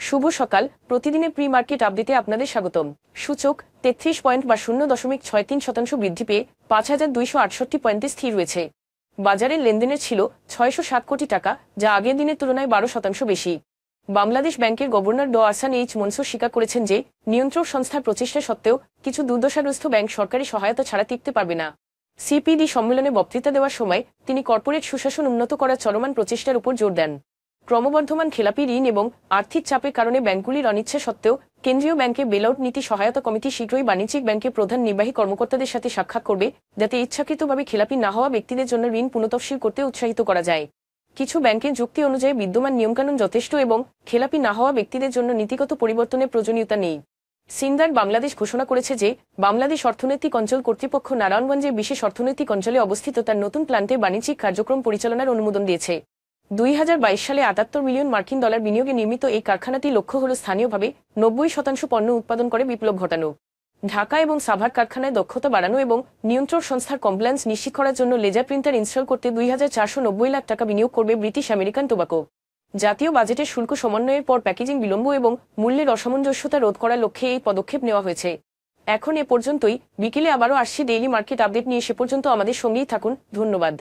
শুভ সকাল। প্রতিদিনের pre market আপডেটে আপনাদের স্বাগতম। সূচক 33 পয়েন্ট বা 0.63% বৃদ্ধি পেয়ে 5,268 স্থির রয়েছে। বাজারের লেনদেনের ছিল 607 কোটি টাকা, যা আগের দিনের তুলনায় 12% বেশি। বাংলাদেশ ব্যাংকের গভর্নর ড আহসান এইচ মনসুর স্বীকার করেছেন যে নিয়ন্ত্রক সংস্থার প্রচেষ্টা সত্ত্বেও কিছু দুর্দশাগ্রস্ত ব্যাংক সরকারি সহায়তা ছাড়া টিকতে পারবে না। সিপিডি সম্মেলনে বক্তৃতা দেওয়ার সময় তিনি কর্পোরেট সুশাসন উন্নত করার চলমান প্রচেষ্টার উপর জোর দেন। ক্রমবর্ধমান খেলাপি ঋণ এবং আর্থিক চাপের কারণে ব্যাংকগুলির অনিচ্ছা সত্ত্বেও কেন্দ্রীয় ব্যাংকে বেলআউট নীতি সহায়তা কমিটি শীঘ্রই বাণিজ্যিক ব্যাংকের প্রধান নির্বাহী কর্মকর্তাদের সাথে সাক্ষাৎ করবে, যাতে ইচ্ছাকৃতভাবে খেলাপি না হওয়া ব্যক্তিদের জন্য ঋণ পুনঃতফসিল করতে উৎসাহিত করা যায়। কিছু ব্যাংকের যুক্তি অনুযায়ী বিদ্যমান নিয়মকানুন যথেষ্ট এবং খেলাপি না হওয়া ব্যক্তিদের জন্য নীতিগত পরিবর্তনের প্রয়োজনীয়তা নেই। সিন্দার বাংলাদেশ ঘোষণা করেছে যে বাংলাদেশ অর্থনৈতিক অঞ্চল কর্তৃপক্ষ নারায়ণগঞ্জের বিশেষ অর্থনৈতিক অঞ্চলে অবস্থিত তার নতুন প্ল্যান্টের বাণিজ্যিক কার্যক্রম পরিচালনার অনুমোদন দিয়েছে। 2022 সালে 78 মিলিয়ন মার্কিন ডলার বিনিয়োগে নির্মিত এই কারখানাটি লক্ষ্য হল স্থানীয়ভাবে 90% পণ্য উৎপাদন করে বিপ্লব ঘটানো। ঢাকা এবং সাভার কারখানায় দক্ষতা বাড়ানো এবং নিয়ন্ত্রক সংস্থার কমপ্লায়েন্স নিশ্চিত করার জন্য লেজার প্রিন্টার ইনস্টল করতে 2,490 লাখ টাকা বিনিয়োগ করবে ব্রিটিশ আমেরিকান টোবাকো। জাতীয় বাজেটের শুল্ক সমন্বয়ের পর প্যাকেজিং বিলম্ব এবং মূল্যের অসামঞ্জস্যতা রোধ করার লক্ষ্যে এই পদক্ষেপ নেওয়া হয়েছে। এখন এ পর্যন্তই। বিকেলে আবারও আসছি ডেইলি মার্কেট আপডেট নিয়ে। সে পর্যন্ত আমাদের সঙ্গেই থাকুন। ধন্যবাদ।